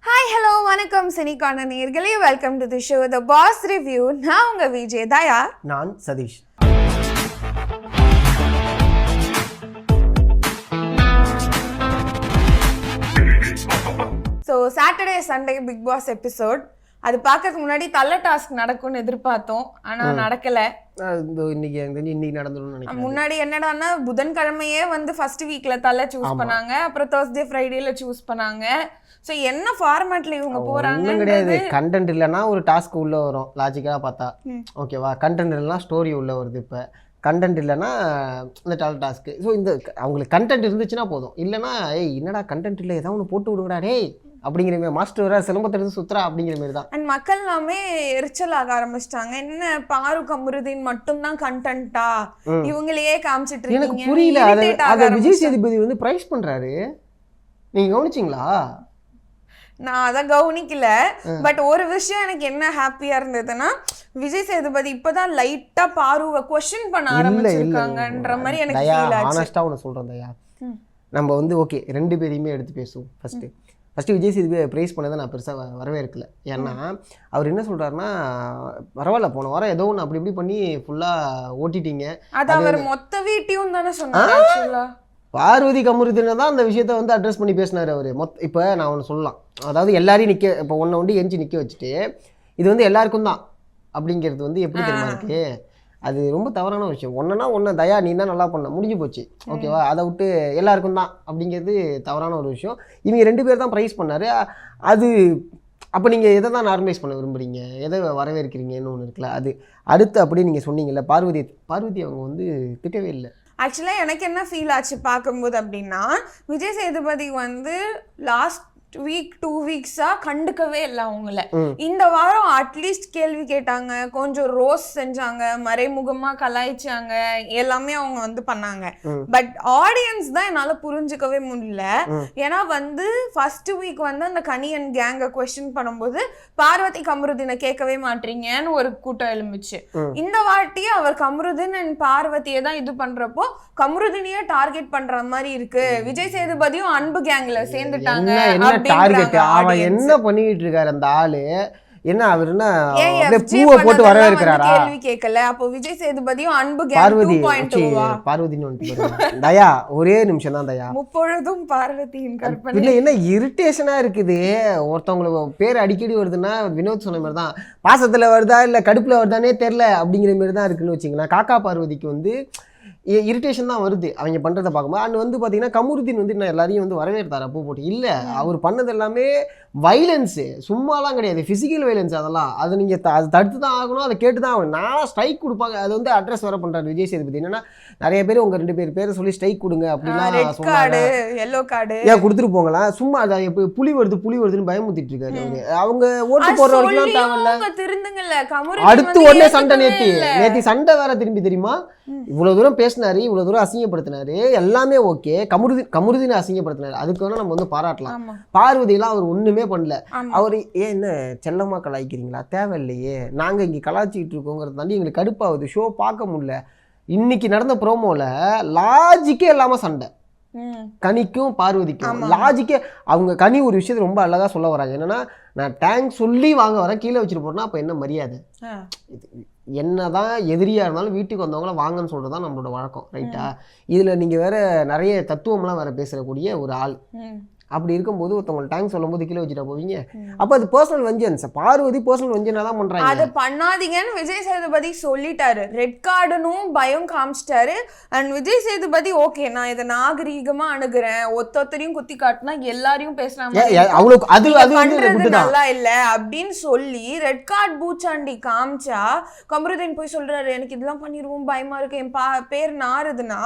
Hi hello வணக்கம் சினிகான நேயர்களே, welcome to the show the boss review. நான் உங்க விஜய் தயா. நான் Satish. So Saturday Sunday Bigg Boss episode அது பார்க்கறதுக்கு முன்னாடி தள்ள டாஸ்க் நடக்கும்னு எதிர்பார்த்தோம், ஆனா நடக்கல. இன்னைக்கு நடந்துடும் நினைக்கிறேன். முன்னாடி என்னடான்னா புதன்கிழமையே வந்து ஃபர்ஸ்ட் வீக்ல தள்ள சூஸ் பண்ணாங்க, அப்புறம் Thursday ஃப்ரைடேல சூஸ் பண்ணாங்க. ஸோ என்ன ஃபார்மேட்ல இவங்க போறாங்க கிடையாது. கண்டென்ட் இல்லைன்னா ஒரு டாஸ்க் உள்ள வரும் லாஜிக்கா பார்த்தா, ஓகேவா? கண்டென்ட் இல்லைன்னா ஸ்டோரி உள்ள வருது. இப்போ கண்டென்ட் இல்லைன்னா இந்த டாஸ்க்கு. ஸோ இந்த அவங்களுக்கு கண்டென்ட் இருந்துச்சுன்னா போதும். இல்லைன்னா என்னடா கண்டென்ட் இல்லை, ஏதாவது ஒன்று போட்டு விடுங்கடா டேய் அப்படிங்கிற மாதிரி, மாஸ்டர் வர சிலம்பத்திலிருந்து சுத்துறா அப்படிங்கிற மாதிரி தான். அண்ட் மக்கள் எல்லாமே எரிச்சல் ஆக ஆரம்பிச்சிட்டாங்க. என்ன பாரு கமருதீன் மட்டும்தான் கண்டென்ட்டா, இவங்களையே காமிச்சிட்டு இருக்கீங்க. எனக்கு புரியல. அதை விஜய் சேதுபதி வந்து பிரைஸ் பண்றாரு, நீங்க கவனிச்சிங்களா? நான் அதை கவனிக்கல. பட் ஒரு விஷயம் எனக்கு என்ன ஹாப்பியா இருந்ததுன்னா, விஜய் சேதுபதி இப்பதான் லைட்டா பாருவை क्वेश्चन பண்ண ஆரம்பிச்சிருக்காங்கன்ற மாதிரி எனக்கு ஃபீல் ஆச்சு. ஆனஸ்டா ஒன்னு சொல்றேன் தயா, நம்ம வந்து ஓகே ரெண்டு பேரையுமே எடுத்து பேசுவோம். ஃபஸ்ட்டு விஜய் சேதுபதி ப்ரைஸ் பண்ணதை நான் பெருசாக வரவேற்கல. ஏன்னா அவர் என்ன சொல்கிறாருன்னா, பரவாயில்ல போன வாரம் ஏதோ ஒன்று அப்படி இப்படி பண்ணி ஃபுல்லாக ஓட்டிட்டீங்க. அது அவர் மொத்த வீட்டையும் தானே சொன்னார். பார்வதி கமருதீனை தான் அந்த விஷயத்த வந்து அட்ரஸ் பண்ணி பேசினார் அவர். இப்போ நான் ஒன்று சொல்லலாம், அதாவது எல்லாரையும் இப்போ ஒன்றை வந்து எஞ்சி நிற்க வச்சுட்டு இது வந்து எல்லாருக்கும் தான் அப்படிங்கிறது வந்து எப்படி தெரியுமா இருக்கு? அது ரொம்ப தவறான ஒரு விஷயம். ஒன்றுனா தயா நீ தான் நல்லா பண்ண, முடிஞ்சு போச்சு, ஓகேவா? அதை விட்டு எல்லாருக்கும் தான் அப்படிங்கிறது தவறான ஒரு விஷயம். இவங்க ரெண்டு பேர் தான் ப்ரைஸ் பண்ணார். அது அப்போ நீங்கள் எதை தான் நார்மலைஸ் பண்ண விரும்புகிறீங்க, எதை வரவேற்கிறீங்கன்னு ஒன்று இருக்குல்ல. அது அடுத்து அப்படியே நீங்கள் சொன்னீங்கல்ல, பார்வதி அவங்க வந்து திட்டவே இல்லை. ஆக்சுவலாக எனக்கு என்ன ஃபீல் ஆச்சு பார்க்கும்போது அப்படின்னா, விஜய் சேதுபதி வந்து லாஸ்ட் வீக் 2 வீக்ஸாக கண்டுக்கவே இல்லை அவங்கள. இந்த வாரம் அட்லீஸ்ட் கேள்வி கேட்டாங்க, கொஞ்சம் ரோஸ் செஞ்சாங்க, மறைமுகமாக கலாய்ச்சாங்க, எல்லாமே அவங்க வந்து பண்ணாங்க. பட் ஆடியன்ஸ் தான் என்னால் புரிஞ்சுக்கவே முடியல. ஏன்னா வந்து ஃபர்ஸ்ட் வீக் வந்து அந்த கனியன் கேங்கை கொஸ்டின் பண்ணும்போது பார்வதி கமருதீனை கேட்கவே மாட்டீங்கன்னு ஒரு கூட்டம் எழும்பிச்சு. இந்த வாட்டி அவர் கமருதீன் அண்ட் பார்வதியை தான் இது பண்றப்போ கமருதீனையே டார்கெட் பண்ற மாதிரி இருக்கு. விஜய் சேதுபதியும் அன்பு கேங்ல சேர்ந்துட்டாங்க. டார்கெட் அவன் என்ன பண்ணிட்டு இருக்காரு அந்த ஆளு? என்ன அவர் என்ன பூவை போட்டு வரவேற்கிறாரா? கேள்வி கேட்கல. அப்போ விஜய் சேதுபதியும் அன்பு கேங் 2.2 பார்வதின்னு தயா ஒரே நிமிஷம் தான் தயா, முப்பொழுதும் பார்வதியின் கற்பனை. இல்ல என்ன இரிட்டேஷனா இருக்குது. ஒருத்தவங்களுக்கு பேர் அடிக்கடி வருதுன்னா வினோத் சொன்ன மாதிரி தான், பாசத்துல வருதா இல்ல கடுப்புல வருதானே தெரியல அப்படிங்கிற மாதிரி தான் இருக்குன்னு வச்சுங்களேன். காக்கா பார்வதிக்கு வந்து இரிட்டேஷன் தான் வருது அவங்க பண்ணுறதை பார்க்கும்போது. அண்ட் வந்து பார்த்தீங்கன்னா கமருதீன் வந்து நான் எல்லாரையும் வந்து வரவேற்றார் பூ போட்டு. இல்லை, அவர் பண்ணது எல்லாமே வைலன்ஸு, சும்மாலாம் கிடையாது, ஃபிசிக்கல் வைலன்ஸ். அதெல்லாம் அதை நீங்கள் அது தடுத்து தான் ஆகணும், அதை கேட்டு தான் ஆகணும். நான் ஸ்ட்ரைக் கொடுப்பாங்க, அது வந்து அட்ரஸ் வர பண்ணுறாரு விஜய் சேதுபதி. என்னன்னா நிறைய பேர் உங்கள் 2 பேரை சொல்லி ஸ்ட்ரைக் கொடுங்க அப்படிலாம் சொன்னாங்க. எல்லோ கார்டு ஏன் கொடுத்துட்டு போங்களா, சும்மா அதை இப்போ புலி வருதுன்னு பயமுத்திட்டு இருக்காரு. அவங்க ஓட்டு போடுற வரைக்கும் தேவையில்ல. அடுத்து உடனே சண்டை, நேத்தி சண்டை வேற திரும்பி தெரியுமா? இவ்வளவு தூரம் பேசினாரு, இவ்வளவு தூரம் அசிங்கப்படுத்தினாரு, எல்லாமே ஓகே. கமருதீனை அசிங்கப்படுத்தினாரு, அதுக்கு வேணா நம்ம வந்து பாராட்டலாம். பார்வதியெல்லாம் அவர் ஒண்ணுமே பண்ணல. அவரு என்ன செல்லமா கலாய்க்கிறீங்களா? தேவையில்லையே, நாங்க இங்க கலாய்ச்சிக்கிட்டு இருக்கோங்கிறத தாண்டி எங்களுக்கு கடுப்பாகுது, ஷோ பார்க்க முடியல. இன்னைக்கு நடந்த ப்ரோமோல லாஜிக்கே இல்லாம சண்டை, கனிக்கும் பார்வதிக்கும் லாஜிக்கே. அவங்க கனி ஒரு விஷயத்தை ரொம்ப அழகா சொல்ல வராங்க, என்னன்னா நான் டேங்க் சொல்லி வாங்க வரேன், கீழே வச்சுட்டு போறேன்னா அப்ப என்ன மரியாதை? என்னதான் எதிரியா இருந்தாலும் வீட்டுக்கு வந்தவங்கள வாங்கன்னு சொல்றதுதான் நம்மளோட வழக்கம், ரைட்டா? இதுல நீங்க வேற நிறைய தத்துவம்லாம் வேற பேசக்கூடிய ஒரு ஆள். அப்படி இருக்கும்போது ஒருத்தவங்க டேங்க் சொல்லும் போது கீழே வச்சுட்டா போவீங்க. அப்ப அது பர்சனல் வெஞ்சன்ஸ். பார்வதி பர்சனல் வெஞ்சனா தான் பண்றாங்க. அது பண்ணாதீங்கன்னு விஜய் சேதுபதி சொல்லிட்டாரு, ரெட் கார்டுனும் பயம் காமிச்சிட்டாரு. அண்ட் விஜய் சேதுபதி ஓகே நான் இதை நாகரீகமா அணுகுறேன், ஒத்தொத்தரையும் குத்தி காட்டினா எல்லாரையும் பேசுறாங்க, நல்லா இல்ல அப்படின்னு சொல்லி ரெட் கார்டு பூச்சாண்டி காமிச்சா கமருதீன் போய் சொல்றாரு, எனக்கு இதெல்லாம் பண்ணிடுவோம் பயமா இருக்கு, என் பேர் நாறுதுன்னா,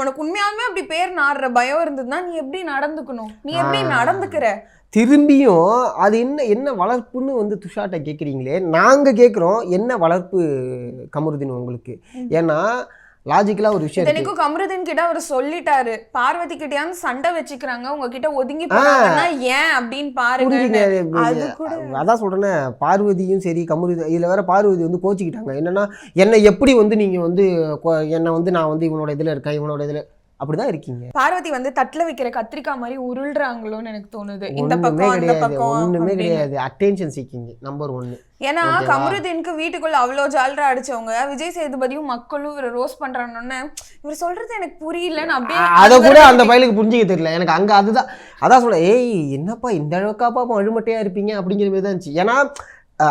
உனக்கு உண்மையாலுமே அப்படி பேர் நாடுற பயம் இருந்ததுன்னா நீ எப்படி நடந்துக்கணும், நீ நடந்துக்கிற? திரும்பியும் அது என்ன வளர்ப்புன்னு வந்து துஷாட்ட கேட்குறீங்களே, நாங்கள் கேட்குறோம் என்ன வளர்ப்பு கமருதீன் உங்களுக்கு? ஏன்னா லாஜிக்கலா ஒரு விஷயம் இத்தனைக்கும் கமருதீன் கிட்ட அவர் சொல்லிட்டாரு, பார்வதி கிட்டயாவது சண்டை வச்சுக்கிறாங்க, உங்ககிட்ட ஒதுங்கி போறாங்கன்னா ஏன் அப்படின்னு பாருங்க. அதான் சொல்றேன், பார்வதியும் சரி கமருதி, இதுல வேற பார்வதி வந்து கோச்சிக்கிட்டாங்க. என்னன்னா என்னை எப்படி வந்து நீங்க வந்து என்னை வந்து நான் வந்து இவனோட இதுல இருக்கேன், இவனோட இதுல அப்படிதான் இருக்கீங்க. பார்வதி வந்து தட்டுல வைக்கிற கத்திரிக்காய் மாதிரி உருள்றாங்களோன்னு எனக்கு தோணுது. இந்த ஒண்ணுமே பக்கம் அந்த கிடையாது, பக்கம் ஒண்ணுமே கிடையாது. Attention seeking number 1. ஏன்னா கமருதீனுக்கு வீட்டுக்குள்ள அவ்வளோ ஜாலரா அடிச்சவங்க விஜய் சேதுபதியும் மக்களும் இவரை ரோஸ் பண்றாங்கன்னு இவர் சொல்றது எனக்கு புரியலன்னு அப்படியே அதை கூட அந்த பயலுக்கு புரிஞ்சிக்க தெரியல எனக்கு. அங்க அதான் சொல்ல, ஏய் என்னப்பா இந்த அளவுக்காப்பா அழுமட்டையா இருப்பீங்க அப்படிங்கிற மாதிரி தான் இருந்துச்சு. ஏன்னா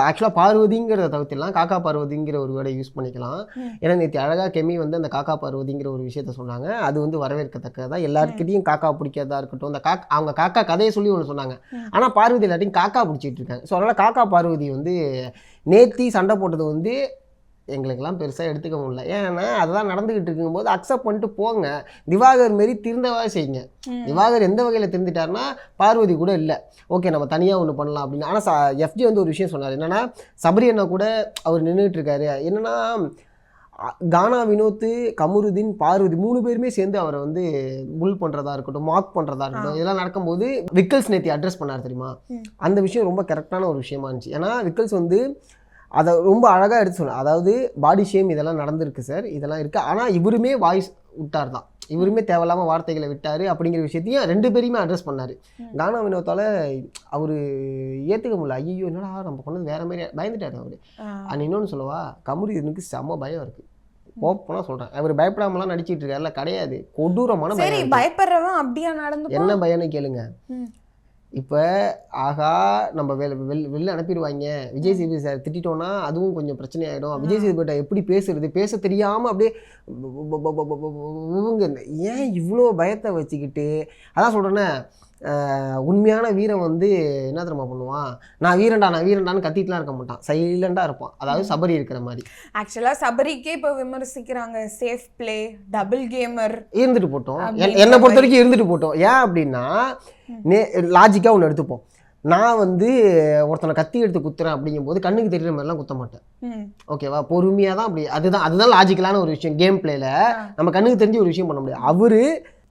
ஆக்சுவலாக பார்வதிங்கிறத தவிர்த்துலாம் காக்கா பார்வதிங்கிற ஒரு வேர்டை யூஸ் பண்ணிக்கலாம். ஏன்னா நேற்று அழகா கெமி வந்து அந்த காக்கா பார்வதிங்கிற ஒரு விஷயத்த சொன்னாங்க. அது வந்து வரவேற்கத்தக்கதான். எல்லாருக்கிட்டையும் காக்கா பிடிக்கிறதா இருக்கட்டும், அந்த அவங்க காக்கா கதையை சொல்லி ஒன்று சொன்னாங்க. ஆனால் பார்வதி எல்லாத்தையும் காக்கா பிடிச்சிட்டு இருக்காங்க. ஸோ அதனால் காக்கா பார்வதி வந்து நேத்தி சண்டை போட்டது வந்து எங்களுக்கெல்லாம் பெருசாக எடுத்துக்க முடியல. ஏன்னா அதெல்லாம் நடந்துக்கிட்டு இருக்கும்போது அக்செப்ட் பண்ணிட்டு போங்க. திவாகர் மாரி திருந்தவா செய்யுங்க. திவாகர் எந்த வகையில் திருந்திட்டாருன்னா பார்வதி கூட இல்லை, ஓகே நம்ம தனியாக ஒன்று பண்ணலாம் அப்படின்னு. ஆனால் எஃப்ஜி வந்து ஒரு விஷயம் சொன்னார். என்னென்னா சபரி அண்ணா கூட அவர் நின்றுட்டு இருக்காரு. என்னென்னா கானா வினோத், கமருதீன், பார்வதி 3 பேருமே சேர்ந்து அவரை வந்து புல் பண்ணுறதா இருக்கட்டும், மார்க் பண்ணுறதா இருக்கட்டும், இதெல்லாம் நடக்கும்போது விக்கல்ஸ் நேற்று அட்ரஸ் பண்ணார் தெரியுமா. அந்த விஷயம் ரொம்ப கரெக்டான ஒரு விஷயமா இருந்துச்சு. ஏன்னா விக்கல்ஸ் வந்து அதை ரொம்ப அழகாக எடுத்து சொன்னார். அதாவது பாடி ஷேம் இதெல்லாம் நடந்திருக்கு சார், இதெல்லாம் இருக்குது. ஆனால் இவருமே வாய்ஸ் விட்டார் தான், இவருமே தேவையில்லாமல் வார்த்தைகளை விட்டார் அப்படிங்கிற விஷயத்தையும் 2 பேரையுமே அட்ரஸ் பண்ணார். கானா வினோத்தால் அவர் ஏற்றுக்க முடியல. ஐயோ என்னடா நம்ம பண்ணது வேறு மாதிரி பயந்துட்டார் அவர். அண்ட் இன்னொன்று சொல்லவா, கமருதீனுக்கு செம்ம பயம் இருக்குது. ஓப்பனாக சொல்கிறேன், அவர் பயப்படாமலாம் நடிச்சிட்டு இருக்காருல, கிடையாது, கொடூரமான பயம். பயப்படுறவன் அப்படியா நடந்து என்ன பயம்னு கேளுங்க. இப்போ ஆகா நம்ம வெளில அனுப்பிடுவாங்க, விஜய் சேதுபதி சார் திட்டோன்னா அதுவும் கொஞ்சம் பிரச்சனை ஆகிடும். விஜய் சேதுபதி எப்படி பேச தெரியாமல் அப்படியே ஏன் இவ்வளோ பயத்தை வச்சுக்கிட்டு. அதான் சொல்கிறேன்னே, உண்மையான வீரன் வந்து என்ன தெரியுமா பண்ணுவான், நான் வீரண்டான்னு கத்திட்டுலாம் இருக்க மாட்டான், சைலண்டாக இருப்பான். அதாவது சபரி இருக்கிற மாதிரி. ஆக்சுவலாக சபரிக்கே இப்போ விமர்சிக்கிறாங்க, சேஃப் பிளே, டபுள் கேமர். இருந்துட்டு போட்டோம், என்னை பொறுத்த வரைக்கும் இருந்துட்டு போட்டோம். ஏன் அப்படின்னா லாஜிக்காக ஒன்று எடுத்துப்போம். நான் வந்து ஒருத்தனை கத்தி எடுத்து குத்துறேன் அப்படிங்கும்போது கண்ணுக்கு தெரியுற மாதிரிலாம் குத்த மாட்டேன், ஓகேவா. பொறுமையாக தான் அப்படி, அதுதான் லாஜிக்கலான ஒரு விஷயம். கேம் பிளேல நம்ம கண்ணுக்கு தெரிஞ்சு ஒரு விஷயம் பண்ண முடியாது. அவரு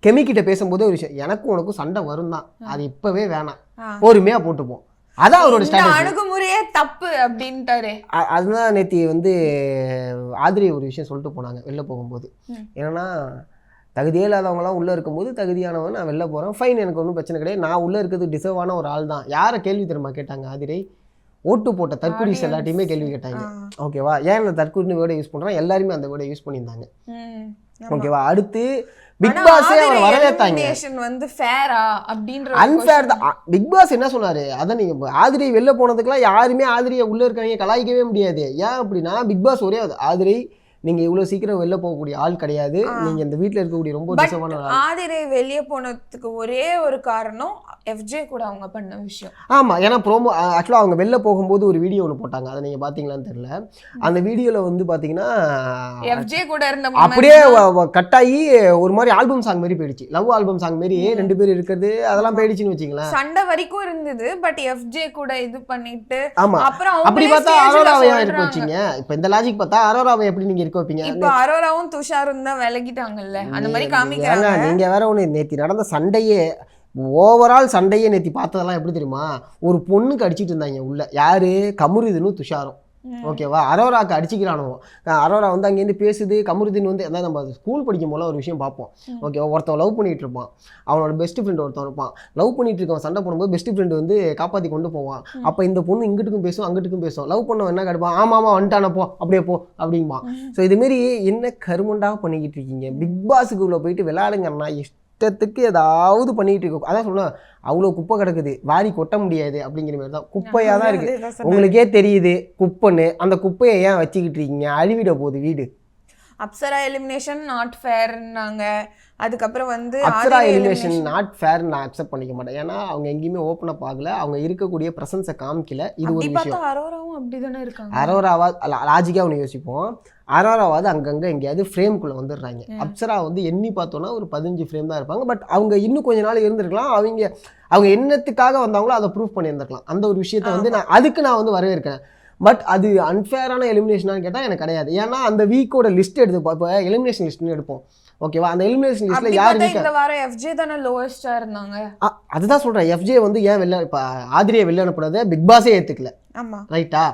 கெமிக்கிட்ட பேசும்போது ஒரு விஷயம், எனக்கும் உனக்கும் சண்டை வரும் தான், அது இப்பவே வேணாம், பொறுமையா போட்டுப்போம். அதான் அவரோட அணுகுமுறையே தப்பு அப்படின்ட்டாரு. அதுதான் நேத்தி வந்து ஆதிரி ஒரு விஷயம் சொல்லிட்டு போனாங்க வெளில போகும்போது. ஏன்னா தகுதியே இல்லாதவங்களாம் உள்ளே இருக்கும்போது தகுதியானவன் நான் வெளில போகிறேன், ஃபைன், எனக்கு ஒன்றும் பிரச்சனை கிடையாது, நான் உள்ளே இருக்கிறது டிசர்வான ஒரு ஆள் தான். யாரை கேள்வி தெரியுமா கேட்டாங்க ஆதிரை? ஓட்டு போட்ட தற்குறிஸ் எல்லாத்தையுமே கேள்வி கேட்டாங்க, ஓகேவா. ஏன் இந்த தற்குறின்னு வேர்டை யூஸ் பண்ணுறேன், எல்லாருமே அந்த வேர்டை யூஸ் பண்ணியிருந்தாங்க, ஓகேவா. அடுத்து பிக் பாஸே அவரை வரவேற்றாங்க. வந்து ஃபேரா அப்படின்ற அன்ஃபேர் தான். பிக் பாஸ் என்ன சொன்னாரு, அதான் நீங்க ஆதிரை வெளில போனதுக்கெல்லாம் யாருமே ஆதிரையை உள்ள இருக்கவங்க கலாய்க்கவே முடியாது. ஏன் அப்படின்னா பிக் பாஸ் ஒரே ஆதிரை நீங்க இவ்வளவு சீக்கிரம் வெளில போகக்கூடிய ஆள் கிடையாது, நீங்க இந்த வீட்டுல இருக்கக்கூடிய ரொம்ப டிசமான ஆள். ஆதிரை வெளியே போனதுக்கு ஒரே ஒரு காரணம் எஃப்ஜே கூட அவங்க பண்ண விஷயம். ஆமா, ஏன்னா ப்ரோமோ ஆக்சுவலா அவங்க வெளில போகும்போது ஒரு வீடியோ ஒன்று போட்டாங்க, அதை நீங்க பாத்தீங்களான்னு தெரியல. அந்த வீடியோல வந்து பாத்தீங்கன்னா எஃப்ஜே கூட இருந்த அப்படியே கட்டாயி ஒரு மாதிரி ஆல்பம் சாங் மாதிரி போயிடுச்சு, லவ் ஆல்பம் சாங் மாதிரி 2 பேர் இருக்கிறது அதெல்லாம் போயிடுச்சுன்னு வச்சுங்களேன். சண்டை வரைக்கும் இருந்தது, பட் எஃப்ஜே கூட இது பண்ணிட்டு. ஆமா, அப்புறம் அப்படி பார்த்தா அரோராவை இருக்க வச்சிங்க. இப்ப இந்த லாஜிக் பார்த்தா அரோராவை எப்படி நீங்க இருக்க வைப்பீங்க? இப்ப அரோராவும் துஷாரும் தான் விலகிட்டாங்கல்ல, அந்த மாதிரி காமிக்கிறாங்க. நீங்க வேற ஒண்ணு, நேத்தி நடந்த சண்டையே ஓவரால் சண்டையே நேத்தி பார்த்ததெல்லாம் எப்படி தெரியுமா, ஒரு பொண்ணுக்கு அடிச்சிட்டு இருந்தாங்க உள்ள, யாரு, கமருதீனும் துஷாரும், ஓகேவா. அரோராக்கு அடிச்சுக்கிறானுவோ, அரோரா வந்து அங்கேருந்து பேசுது, கமருதீன் வந்து அதான் நம்ம ஸ்கூல் படிக்கும் போல ஒரு விஷயம் பார்ப்போம், ஓகேவா. ஒருத்தன் லவ் பண்ணிட்டு இருப்பான், அவனோட பெஸ்ட் ஃப்ரெண்ட் ஒருத்தன் இருப்பான், லவ் பண்ணிட்டு இருக்கவன் சண்டை போடும்போது பெஸ்ட் ஃப்ரெண்ட் வந்து காப்பாற்றி கொண்டு போவான். அப்போ இந்த பொண்ணு இங்கிட்டுக்கும் பேசும் அங்கிட்டுக்கும் பேசும், லவ் பண்ணவன் என்ன கடுப்பான், ஆமாம் வந்துட்டான போ அப்படியே போ அப்படிங்குமா. ஸோ இதுமாரி என்ன கருமண்டாக பண்ணிக்கிட்டு இருக்கீங்க, பிக் பாஸுக்குள்ளே போயிட்டு விளையாடுங்கன்னா இஷ்டத்துக்கு ஏதாவது பண்ணிக்கிட்டு இருக்கோம். அதான் சொன்னேன், அவ்வளோ குப்பை கிடக்குது, வாரி கொட்ட முடியாது அப்படிங்கிற மாதிரி தான், குப்பையாக தான் இருக்குது. உங்களுக்கே தெரியுது குப்பைன்னு, அந்த குப்பையை ஏன் வச்சுக்கிட்டு இருக்கீங்க, அழிவிட போகுது வீடு. அப்சரா எலிமினேஷன் நாட் ஃபேர்னாங்க. அதுக்கப்புறம் வந்து அப்சரா எலிமினேஷன் நாட் ஃபேர் நான் அக்செப்ட் பண்ணிக்க மாட்டேன். ஏன்னா அவங்க எங்கேயுமே ஓப்பன் அப் ஆகல, அவங்க இருக்கக்கூடிய பிரசன்ஸை காமிக்கல. இது ஒரு விஷயம். அரோராவும் அப்படிதானே இருக்காங்க. அரோராவா லாஜிக்காக ஒன்று யோசிப்போம், அரோராவாவது அங்கங்கே எங்கேயாவது ஃப்ரேம்குள்ளே வந்துடுறாங்க. அப்சரா வந்து எண்ணி பார்த்தோன்னா ஒரு 15 ஃப்ரேம் தான் இருப்பாங்க. பட் அவங்க இன்னும் கொஞ்ச நாள் இருந்திருக்கலாம், அவங்க என்னத்துக்காக வந்தாங்களோ அதை ப்ரூவ் பண்ணியிருந்திருக்கலாம். அந்த ஒரு விஷயத்தை வந்து நான் வந்து வரவேற்கிறேன். பட் அது அன்ஃபேரான எலிமினேஷனான்னு கேட்டால் எனக்கு கிடையாது. ஏன்னா அந்த வீக்கோட லிஸ்ட் எடுத்து இப்போ எலிமினேஷன் லிஸ்ட்னு எடுப்போம், ஓகேவா. அந்த எலிமினேஷன் லிஸ்ட்ல யார் இந்த வாரம் எஃப்ஜே தான லோவஸ்டா இருந்தாங்க. அதுதான் சொல்றேன், எஃப்ஜே வந்து ஏன் வெளில இப்போ ஆதிரியை வெளில அனுப்புறத பிக் பாஸே ஏத்துக்கல, ஆமா ரைட்டா.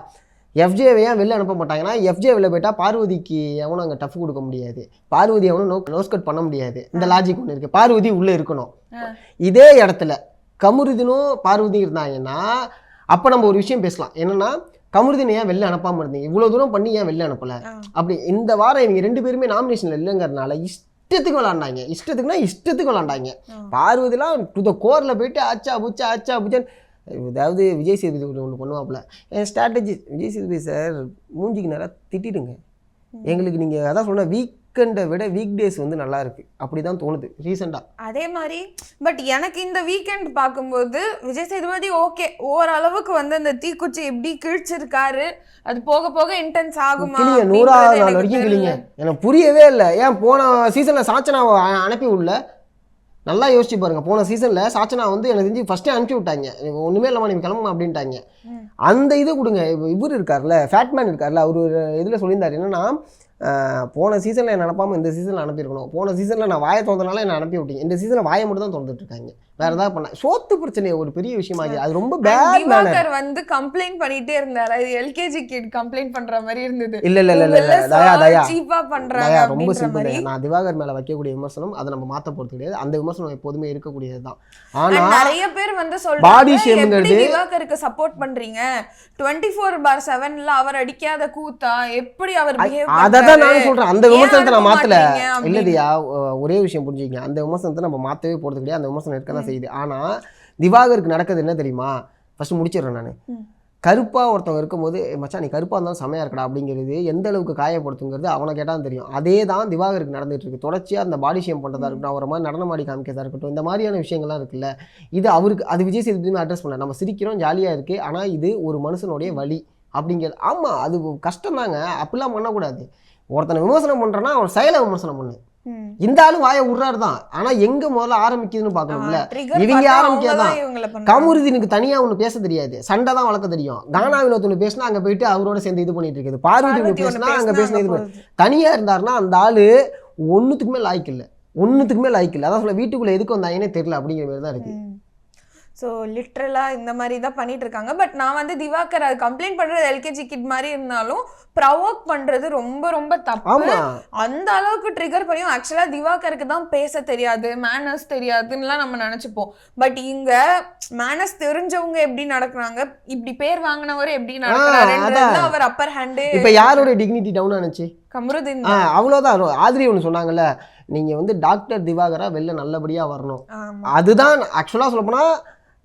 எஃப்ஜேவை ஏன் வெளில அனுப்ப மாட்டாங்கன்னா எஃப்ஜே வெளில போயிட்டா பார்வதிக்கு எவனும் அங்கே டஃப் கொடுக்க முடியாது, பார்வதி எவனும் நோஸ் கட் பண்ண முடியாது. இந்த லாஜிக் ஒன்று இருக்குது. பார்வதி உள்ளே இருக்கணும். இதே இடத்துல கமருதீனும் பார்வதி இருந்தாங்கன்னா அப்போ நம்ம ஒரு விஷயம் பேசலாம். என்னன்னா கமருதீன் ஏன் வெளில அனுப்பாமல் இருந்தீங்க, இவ்வளோ தூரம் பண்ணி ஏன் வெளில அனுப்பலை அப்படி. இந்த வாரம் இவங்க 2 பேருமே நாமினேஷனில் இல்லைங்கிறதுனால இஷ்டத்துக்கு விளாண்டாங்க. இஷ்டத்துக்கு விளாண்டாங்க. பார்வதிலாம் டு த கோரில் போயிட்டு ஆச்சா புச்சான்னு. அதாவது விஜய் சேதுபதி ஒன்று பண்ணுவாப்புல, என் ஸ்ட்ராட்டஜி விஜய் சேதுபதி சார் மூஞ்சிக்கு நேராக திட்டிடுங்க. எங்களுக்கு நீங்கள் அதான் சொன்ன வீக்கெண்டை விட வீக் டேஸ் வந்து நல்லா இருக்கு அப்படி தான் தோணுது ரீசெண்டாக. அதே மாதிரி பட் எனக்கு இந்த வீக்கெண்ட் பார்க்கும்போது விஜய் சேதுபதி ஓகே ஓரளவுக்கு வந்து அந்த தீக்குச்சி எப்படி கிழிச்சிருக்காரு, அது போக போக இன்டென்ஸ் ஆகுமா 100வது நாள் வரைக்கும் கிளிங்க. எனக்கு புரியவே இல்லை. ஏன் போன சீசனில் சாச்சனாவை அனுப்பி விடல? நல்லா யோசிச்சு பாருங்க. போன சீசனில் சாச்சனா வந்து எனக்கு தெரிஞ்சு ஃபஸ்ட்டே அனுப்பிச்சி விட்டாங்க, ஒன்றுமே இல்லாமல் நீங்கள் கிளம்புமா அப்படின்ட்டாங்க. அந்த இது கொடுங்க. இவர் இருக்கார்ல, ஃபேட்மேன் இருக்கார்ல, அவர் இதில் சொல்லியிருந்தார் என்னன்னா போன சீசனில் என்ன அனுப்பாமல் இந்த சீசனில் அனுப்பியிருக்கணும். போன சீசனில் நான் வாயை திறந்தனால என்ன அனுப்பி விட்டீங்க, இந்த சீசனில் வாயை மட்டும் தான் திறந்துட்டு இருக்காங்க, வேற ஏதாவது பண்ண. சோத்து பிரச்சனை ஒரு பெரிய விஷயமாச்சு. அது ரொம்ப பேட். திவாகர் வந்து கம்ப்ளைண்ட் பண்ணிட்டே இருந்தாரு, அது எல்கேஜி கிட் கம்ப்ளைண்ட் பண்ற மாதிரி இருந்தது. இல்ல தயா சீப்பா பண்றாங்க ரொம்ப சிம்பிள். நான் திவாகர் மேல வைக்கக்கூடிய விமர்சனம் அதை நம்ம மாத்த போறது கிடையாது. அந்த விமர்சனம் எப்போதுமே இருக்கக்கூடியதுதான். ஆனா நிறைய பேர் வந்து சொல்றாங்க எப்படி திவாகருக்கு சப்போர்ட் பண்றீங்க, 24/7ல அவர் அடிக்காத கூத்தா எப்படி அவர் பிஹேவ் பண்றாரு, அததான் நான் சொல்றேன். அந்த விமர்சனத்தை நான் மாத்தல. இல்லதியா ஒரே விஷயம் புரிஞ்சுக்கங்க, அந்த விமர்சனத்தை நம்ம மாத்தவே போறது கிடையாது. அந்த விமர்சனம் இருக்கதான் செய்யுது. ஆனா திவாகருக்கு நடக்குது என்ன தெரியுமா? ஃபர்ஸ்ட் முடிச்சிடுறேன் நான். கருப்பா ஒருத்தவங்க இருக்கும்போது மச்சான் நீ கருப்பா இருந்தாலும் செமையா இருக்கடா அப்படிங்கிறது எந்த அளவுக்கு காயப்படுத்துங்கிறது அவனை கேட்டால் தெரியும். அதே தான் திவாகருக்கு நடந்துட்டு இருக்கு. தொடர்ச்சியா அந்த பாடி ஷேம் பண்றதா இருக்கட்டும், அவரை மாதிரி நடனமாடி காமிக்கிறதா இருக்கட்டும், இந்த மாதிரியான விஷயங்கள்லாம் இருக்குல்ல, இது அவருக்கு அது விஜய் சேதுபதியுமே அட்ரஸ் பண்ணல. நம்ம சிரிக்கிறோம் ஜாலியா இருக்கு, ஆனா இது ஒரு மனுஷனுடைய வலி அப்படிங்கிறது. ஆமா அது கஷ்டம் தாங்க, அப்படிலாம் பண்ணக்கூடாது. ஒருத்தனை விமர்சனம் பண்றேன்னா அவன் செயலை விமர்சனம் பண்ணு. இந்த ஆளு வாயை உர்றாரு தான், ஆனா எங்க முதல்ல ஆரம்பிக்குதுன்னு பாக்கணும்ல. இவங்க ஆரம்பிக்கதான். கமருதீனுக்கு தனியா ஒண்ணு பேச தெரியாது, சண்டை தான் வளர்க்க தெரியும். கானா வினோத் ஒண்ணு பேசினா அங்க போயிட்டு அவரோட சேர்ந்து இது பண்ணிட்டு இருக்குது. பார்வதி ஒண்ணு பேசினா அங்க பேசின இது தனியா இருந்தாருன்னா அந்த ஆளு ஒண்ணுத்துக்குமே லாய்க்கு இல்லை. அதான் சொல்ல வீட்டுக்குள்ள எதுக்கு வந்தாங்கன்னே தெரியல அப்படிங்கிற மாதிரி தான் இருக்கு. ஸோ லிட்ரலாக இந்த மாதிரி தான் பண்ணிட்டு இருக்காங்க. பட் நான் வந்து திவாகர் அது கம்ப்ளைண்ட் பண்ணுறது எல்கேஜி கிட் மாதிரி இருந்தாலும் ப்ரொவோக் பண்ணுறது ரொம்ப ரொம்ப தப்பு. அந்த அளவுக்கு ட்ரிகர் பண்ணியும் ஆக்சுவலாக திவாகருக்கு தான் பேச தெரியாது, மேனர்ஸ் தெரியாதுன்னுலாம் நம்ம நினச்சிப்போம். பட் இங்கே மேனர்ஸ் தெரிஞ்சவங்க எப்படி நடக்கிறாங்க, இப்படி பேர் வாங்கினவர் எப்படி நடக்கிறாரு, அவர் அப்பர் ஹேண்டு. இப்போ யாரோட டிக்னிட்டி டவுன் ஆனிச்சு? கமருதீன். அவ்வளோதான். ஆதிரி ஒன்று சொன்னாங்கல்ல, நீங்கள் வந்து டாக்டர் திவாகரா வெளில நல்லபடியாக வரணும். அதுதான் ஆக்சுவலாக சொல்லப்போனால்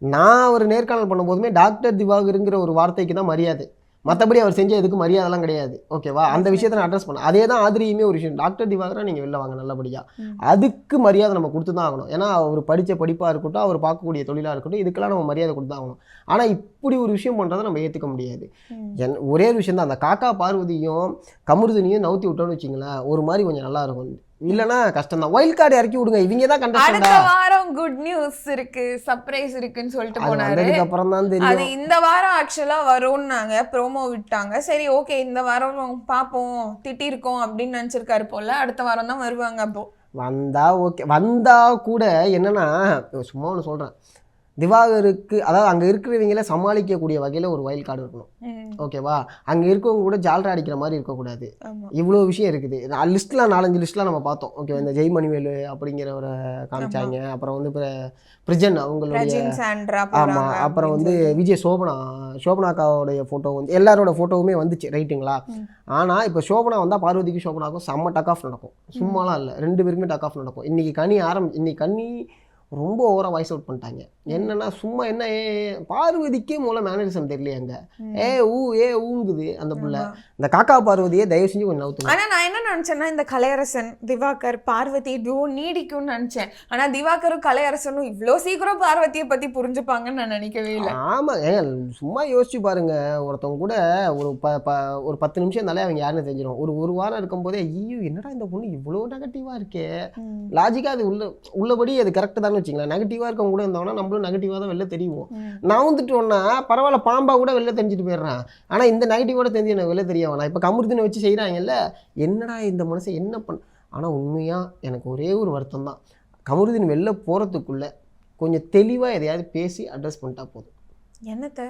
நான் ஒரு நேர்காணல் பண்ணும்போதுமே டாக்டர் திவாகருங்கிற ஒரு வார்த்தைக்கு தான் மரியாதை, மற்றபடி அவர் செஞ்ச எதுக்கு மரியாதைலாம் கிடையாது. ஓகேவா? அந்த விஷயத்தை நான் அட்ரஸ் பண்ணேன். அதே தான் ஆதிரியுமே ஒரு விஷயம், டாக்டர் திவாகரா நீங்கள் வெளில வாங்க நல்லபடியாக, அதுக்கு மரியாதை நம்ம கொடுத்து தான் ஆகணும். ஏன்னா அவர் படித்த படிப்பாக இருக்கட்டும், அவர் பார்க்கக்கூடிய தொழிலாக இருக்கட்டும், இதுக்கெல்லாம் நம்ம மரியாதை கொடுத்து தான் ஆகணும். ஆனால் இப்படி ஒரு விஷயம் பண்ணுறதை நம்ம ஏற்றுக்க முடியாது. ஒரே ஒரு விஷயம் தான், அந்த காக்கா பார்வதியும் கமருதீனையும் நவுத்தி விட்டோன்னு வச்சிங்களேன், ஒரு மாதிரி கொஞ்சம் நல்லா இருக்கும். இல்லனா கஷ்டம் தான். வைல்ட் கார்டு இறக்கி விடுங்க, இவங்க தான் கண்டஸ்டன்ட். அடுத்த வாரம் குட் நியூஸ் இருக்கு, சர்ப்ரைஸ் இருக்குன்னு சொல்லிட்டு போனாரு. அதுக்கு அப்புறம் தான் தெரியும். அது இந்த வாரம் ஆக்சுவலா வரும்னாங்க, ப்ரோமோ விட்டாங்க. சரி ஓகே இந்த வாரம் பாப்போம், திட்டி இருக்கோம் அப்படின்னு நினைச்சிருக்காரு போல. அடுத்த வாரம் தான் வருவாங்க. அப்போ வந்தா ஓகே. வந்தா கூட என்னன்னா சும்மா ஒன்று சொல்றேன், திவாகருக்கு அதாவது அங்கே இருக்கிறவங்கள சமாளிக்கக்கூடிய வகையில் ஒரு வைல்ட் கார்டு இருக்கணும். ஓகேவா? அங்கே இருக்கவங்க கூட ஜால்ரா அடிக்கிற மாதிரி இருக்கக்கூடாது. இவ்வளோ விஷயம் இருக்குது. லிஸ்ட்லாம் 4-5 லிஸ்ட்லாம் நம்ம பார்த்தோம். ஓகே, இந்த ஜெய்மணிவேலு அப்படிங்கிறவரை காமிச்சாங்க. அப்புறம் வந்து இப்போ பிரிஜன் அவங்களுடைய, ஆமாம், அப்புறம் வந்து விஜய் சோபனாக்காவோடைய ஃபோட்டோ வந்து எல்லாரோட ஃபோட்டோவுமே வந்துச்சு, ரைட்டுங்களா? ஆனால் இப்போ சோபனா வந்தால் பார்வதிக்கும் சோபனாக்கும் செம்ம டக் ஆஃப் நடக்கும். சும்மாலாம் இல்லை, 2 பேருக்குமே டக் ஆஃப் நடக்கும். இன்னைக்கு கனி ரொம்ப ஓவராக வாய்ஸ் அவுட் பண்ணிட்டாங்க. என்னன்னா சும்மா என்ன பார்வதிக்கே மூலம் மேனரிசம் தெரியலையாங்க, ஊங்குது அந்த புள்ள. இந்த காக்கா பார்வதியே தயவு செஞ்சு கொஞ்சம் நவுத்துங்க. ஆனால் நான் என்ன நினச்சேன்னா, இந்த கலையரசன் திவாகர் பார்வதி இதுவும் நீடிக்கும்னு நினச்சேன். ஆனால் திவாகரும் கலையரசனும் இவ்வளோ சீக்கிரம் பார்வதியை பற்றி புரிஞ்சுப்பாங்கன்னு நான் நினைக்கவே இல்லை. ஆமாம், சும்மா யோசிச்சு பாருங்க. ஒருத்தவங்க கூட ஒரு 10 நிமிஷம் இருந்தாலே அவங்க யாருன்னு தெரிஞ்சிடும். ஒரு வாரம் இருக்கும்போதே ஐயோ என்னடா இந்த பொண்ணு இவ்வளோ நெகட்டிவாக இருக்கே, லாஜிக்காக அது உள்ளபடி அது கரெக்டு தானே வச்சுங்களேன். நெகட்டிவாக இருக்கவங்க கூட இருந்தோம்னா நம்மளும் நெகட்டிவாக தான் வெளில தெரியும். நான் வந்துட்டோன்னா பரவாயில்ல, பாம்பா கூட வெளில தெரிஞ்சுட்டு போயிடுறேன். ஆனால் இந்த நெகட்டிவோட தெரிஞ்சு எனக்கு வெளில தெரிய வேணாம். இப்போ கமருதீனை வச்சு செய்கிறாங்கல்ல, என்னடா இந்த மனுஷன் என்ன பண்ண. ஆனால் உண்மையாக எனக்கு ஒரே ஒரு வருத்தம் தான், கமருதீன் வெளில போகிறதுக்குள்ளே கொஞ்சம் தெளிவாக எதையாவது பேசி அட்ரஸ் பண்ணிட்டா போதும். என்னத்தை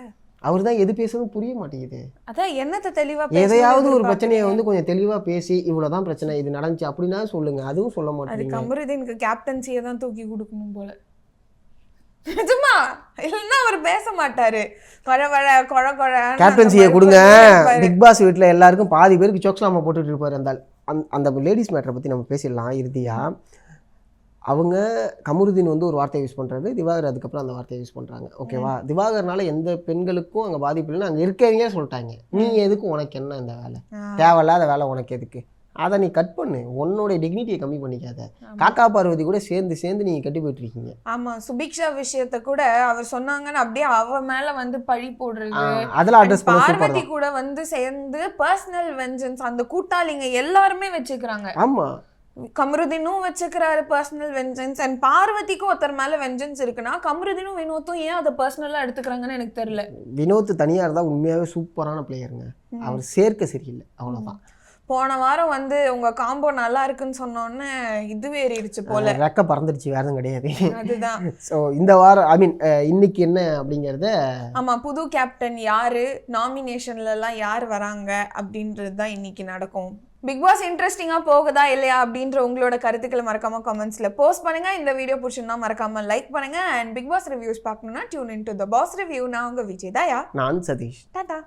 அவர் தான் எது பேசுறதும் புரிய மாட்டேங்குது. அதான் என்னத்தை தெளிவா எதையாவது ஒரு பிரச்சனையை வந்து கொஞ்சம் தெளிவா பேசி இவ்வளவுதான் பிரச்சனை, இது நடந்துச்சு அப்படின்னா சொல்லுங்க, அதுவும் சொல்ல அது மாட்டேங்க. கமருதீனுக்கு கேப்டன்சியை தான் தூக்கி கொடுக்கணும் போல. நிஜமா இல்லைன்னா அவர் பேச மாட்டாரு. கேப்டன்சியை கொடுங்க. பிக் பாஸ் வீட்டில் எல்லாருக்கும் பாதி பேருக்கு சோக்ஸ்லாமா போட்டுட்டு இருப்பாரு அந்த அந்த லேடிஸ் மேட்டரை பற்றி நம்ம பேசிடலாம் இறுதியா. அவங்க கமருதீன் வந்து ஒரு வார்த்தையை யூஸ் பண்ணுறாரு, திவாகர் அதுக்கப்புறம் அந்த வார்த்தையை யூஸ் பண்ணுறாங்க. ஓகேவா, திவாகர்னால எந்த பெண்களுக்கும் அங்கே பாதிப்பு இல்லைன்னு அங்கே இருக்கவங்க சொல்லிட்டாங்க. நீ எதுக்கு, உனக்கு என்ன இந்த வேலை, தேவையில்லாத வேலை உனக்கு எதுக்கு, அதை நீ கட் பண்ணு, உன்னோட டிக்னிட்டியை கம்மி பண்ணிக்காத. காக்கா பார்வதி கூட சேர்ந்து நீங்க கட்டி போயிட்டு இருக்கீங்க. ஆமா, சுபிக்ஷா விஷயத்த கூட அவர் சொன்னாங்கன்னு அப்படியே அவ மேல வந்து பழி போடுறது, அதெல்லாம் அட்ரஸ் பண்ண பார்வதி கூட வந்து சேர்ந்து பர்சனல் வெஞ்சன்ஸ் அந்த கூட்டாளிங்க எல்லாருமே வச்சுக்கிறாங்க. ஆமா, கமருதீனும் வச்சுக்கிறாரு பர்சனல் வெஞ்சன்ஸ், அண்ட் பார்வதிக்கும் ஒருத்தர் மேல வெஞ்சன்ஸ் இருக்குன்னா கமருதீனும் வினோத்தும் ஏன் அதை பர்சனலா எடுத்துக்கிறாங்கன்னு எனக்கு தெரியல. வினோத் தனியா இருந்தா உண்மையாவே சூப்பரான பிளேயருங்க, அவர் சேர்க்க சரியில்லை, அவ்வளவுதான். போன வாரம் வந்து உங்க காம்போ நல்லா இருக்குன்னு சொன்னோன்னே இதுவே ஏறிடுச்சு போல, ரெக்க பறந்துடுச்சு, வேற எதுவும் கிடையாது. அதுதான். ஸோ இந்த வாரம் ஐ மீன் இன்னைக்கு என்ன அப்படிங்கிறத, ஆமா, புது கேப்டன் யாரு, நாமினேஷன்ல எல்லாம் யார் வராங்க அப்படின்றது தான் இன்னைக்கு நடக்கும். பிக் பாஸ் இன்ட்ரெஸ்டிங்கா போகுதா இல்லையா அப்படின்ற உங்களோட கருத்துக்களை மறக்காம கமெண்ட்ஸ்ல போஸ்ட் பண்ணுங்க. இந்த வீடியோ பிடிச்சிருந்தா மறக்காம லைக் பண்ணுங்க. அண்ட் பிக் பாஸ் ரிவ்யூஸ் பார்க்கணும்னா tune in to the boss review. நான் உங்க விஜய் தயா. நான் சதீஷ். டாடா.